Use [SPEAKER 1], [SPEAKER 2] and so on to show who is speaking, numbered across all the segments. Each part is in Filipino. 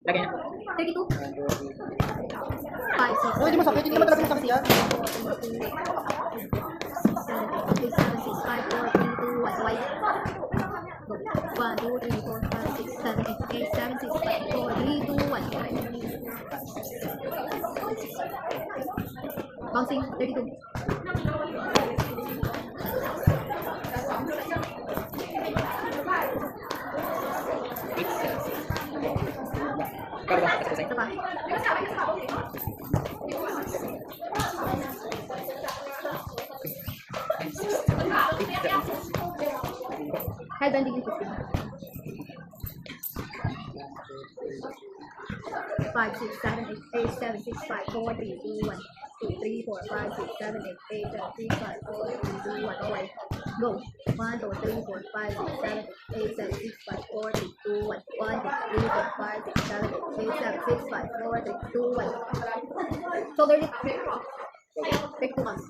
[SPEAKER 1] Lagyan niya.
[SPEAKER 2] 32. 5, 6,
[SPEAKER 3] Oh, hindi masakit. Hindi naman talaga masakit yan.
[SPEAKER 2] 1, 2, 3, 4, 5, 6, 7, 8, 7, 6, 5, 4, 3, 2, 1. Bouncing, 32.
[SPEAKER 1] Kaba, kasi
[SPEAKER 2] Isa pa. Head bending in 15. 5, 6, 7, 8, 7, 6, 5, 4, 3, 2, 1. 2, 3, 4, 5, 6, 7, 8, 7, 6, 5, 4, 3, 2, 1. Away. Go. 1, 2, 3, 4, 5, 6, 7, 8, 7, 6, 5, 4, 3, 2, 1. 1, 2, 3, 4, 5, 6, 7, 8, 7, 6, 5, 4, 3, 2, 1. Shoulder lift. Take 2 counts.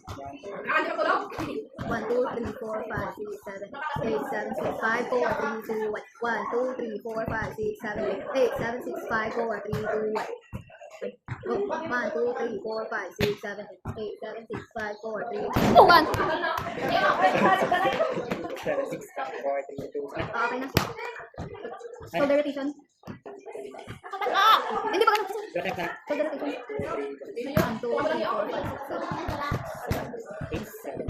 [SPEAKER 2] 1, 2, 3, 4, 5, 6, 7, 8, 7, 6, 5, 4, 3, 2, 1. 1, 2, 3, 4, 5, 6, 7, 8, 7, 6, 5, 4, 3, 2, 1. Go. 1, 2, 3, 4, 5, 6, 7, 8, 7, 6, 5, 4, 3, 2, 1.
[SPEAKER 1] 7, 6, 4, 3, 2, 1.
[SPEAKER 2] Okay na. Shoulder rotation. Hindi pa ka na.
[SPEAKER 1] Protect na.
[SPEAKER 2] Shoulder rotation. 1, 2, 3, 4, 5, 6, 7,
[SPEAKER 1] 8, 7, 6.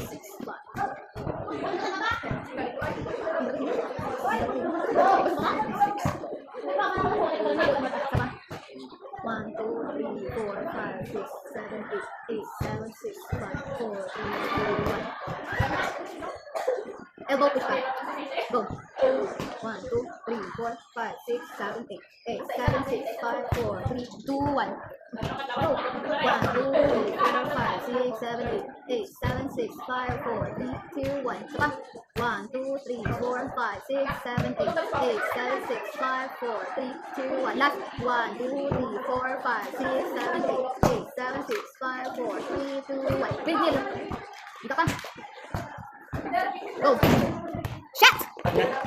[SPEAKER 2] 1, 2, 3, 4, 5, 6, 7, 8, 7, 6, 5, 4, 3, 2, 1. Elbow push back. Go. 1, 2, 3, 4, 5, 6, 7, 8, 7, 6, 5, 4, 3, 2, 1. Go. 1, 2, 3, 4, 5, 6, 7, 8, 7, 6, 5, 4, 3, 2, 1. Sapa. 1, 2, 3, 4, 5, 6, 7, 8, 7, 6, 5, 4, 3, 2, 1. Last. 1, 2, 3, 4, 5, 6, 7, 8, 7, 6, 5, 4, 3, 2, 1. Big heel. Dito ka. Go. Shot.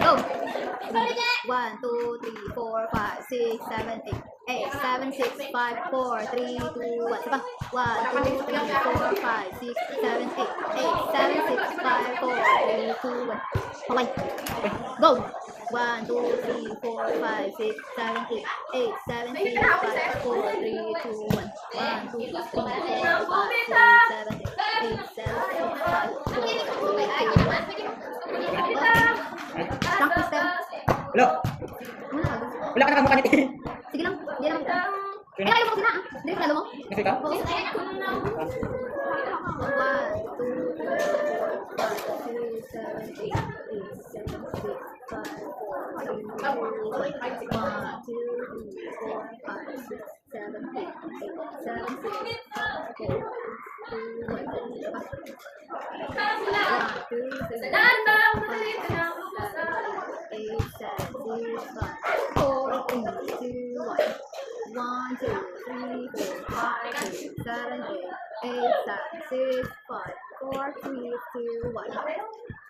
[SPEAKER 2] Go. 1, 2, 3, 4, 5, 6, 7, 8, 7, 6, 5, 4, 3, 2, 1. Sapa. 1, 2, 3, 4, 5, 6, 7, 8, 7, 6, 5, 4, 3, 2, 1. Okay. Go. 1, 2, 3, 4, 5, 6, 7, 8, 7, 6, 5, 4, 3, 2, 1. 1, 2, 3, 4, 5, 6, 7, 8, 7, 6, 5, 4, 3, 2, 1. Practice tayo.
[SPEAKER 1] Wala.
[SPEAKER 2] Ano na?
[SPEAKER 1] Wala ka nakamukha nito.
[SPEAKER 2] Sige lang. Hindi naman ito. Eh, kayo mo kasi na. Hindi ko mo.
[SPEAKER 1] Kasi ka?
[SPEAKER 2] Oo. 1, 2, 3,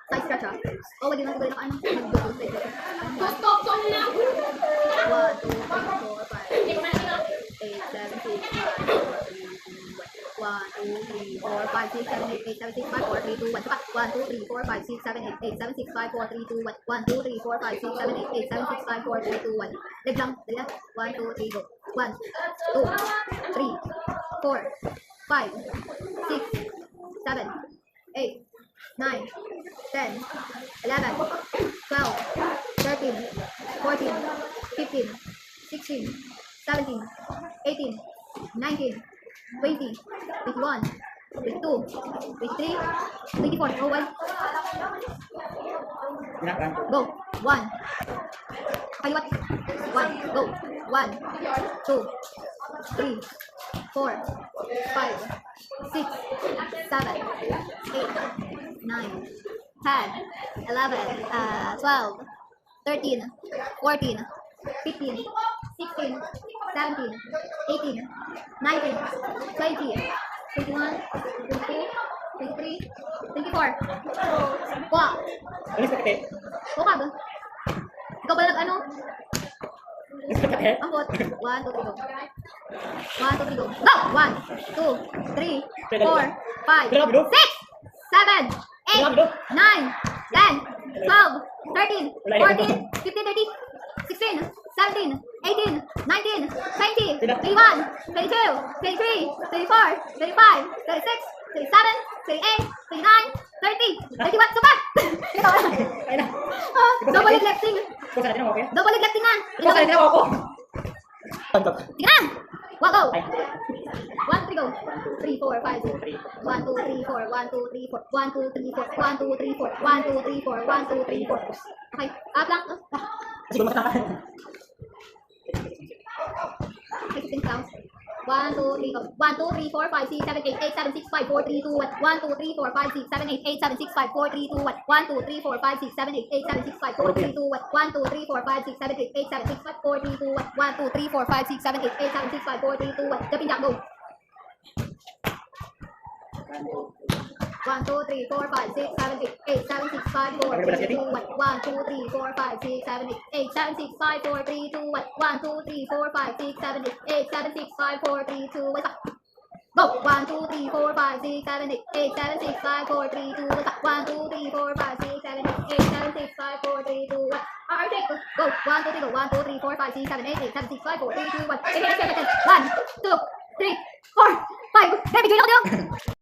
[SPEAKER 2] Side stretch ah. Oh, wag yun lang siguro naka ano. Mag-double side stretch. 1, 2, 3, 4, 5, 6, 7, 8, 7, 6, 5, 4, 3, 2, 1. 1, 2, 3, 4, 5, 6, 7, 8, 7, 6, 5, 4, 3, 2, 1. 1, 2, 3, 4, 5, 6, 7, 8, 7, 6, 5, 4, 3, 2, 1. Leg lang. Dali na. 1, 2, 3, go. 1, 2, 3, 4, 5, 6, 7, 8, 9, 10, 11, 12, 13, 14, 15, 16, 17, 18, 19, 20, 21, 22, 23, 24. Oh, well. Go. 1. Kaliwat. 1. Go. 1, 2, 3, 4, 5, 6, 7, 8, 9, 10, 11, 12, 13, 14, 15, 16, 17, 18, 19, 20, 21, 22, 23, 24. Wow.
[SPEAKER 1] Alis na kita.
[SPEAKER 2] Buka ba? Ikaw ba nag-ano? Ambot. 1, 2, 3, go. 1, 2, 3, go. Go! 1, 2, 3, 4, 5, 6, 7, 8, 9, 10, 12, 13, 14, 15, 13, 16, 17, 18, 19, 20, 21, 22, 23, 24, 25, 36, 37, 38, 39, 30, 31, super! Ito na.
[SPEAKER 1] Ayun na.
[SPEAKER 2] Double leg lifting.
[SPEAKER 1] Kung saan natin ako, okay?
[SPEAKER 2] Double leg lifting na.
[SPEAKER 1] Kung saan natin ako. Pagkak.
[SPEAKER 2] Sige na! Wow, go!
[SPEAKER 1] Ay.
[SPEAKER 2] 1, 3, go. 3, 4, 5, 6. 1, 2, 3, 4. 1, 2, 3, 4. 1, 2, 3, 4. 1, 2, 3, 4. 1, 2, 3, 4. 1, 2, 3, 4. Okay. Up lang.
[SPEAKER 1] Siguro mas nakaka.
[SPEAKER 2] 16 counts. 1, 2, 3, go. 1, 2, 3, 4, 5, 6, 7, 8, 8, 7, 6, 5, 4, 3, 2, 1. 1, 2, 3, 4, 5, 6, 7, 8, 8, 7, 6, 5, 4, 3, 2, 1. 1, 2, 3, 4, 5, 6, 7, 8, 8, 7, 6, 5, 4, 3, 2, 1. 1, 2, 3, 4, 5, 6, 7, 8, 8, 7, 6, 5, 4, 3, 2, 1. 1, 2, 3, 4, 5, 6, 7, 8, 8, 7, 6, 5, 4, 3, 2, 1. Jumping jack, go. 1, 2, 3, 4, 5, 6, 7, 8, 8, 7, 6, 5, 4, 3, 2, 1. 1, 2, 3, 4, 5, 6, 7, 8, 8, 7, 6, 5, 4, 3, 2, 1. 1, 2, 3, 4, 5, 6, 7, 8, 8, 7, 6, 5, 4, 3, 2, 1. Go! 1, 2, 3, 4, 5, 6, 7, 8, 8, 7, 6, 5, 4, 3, 2, 1. 1, 2, 3, 4, 5, 6, 7, 8, 8, 7, 6, 5, 4, 3, 2, 1. Alright, take. Go! 1, 2, 3, go. 1, 2, 3, 4, 5, 6, 7, 8, 8, 7, 6, 5, 4, 3, 2, 1. 1, 2, 3, 4, 5, 6, 7, 8, 9, 10. 1, 2, 3, 4, 5. Baby, join ako dito!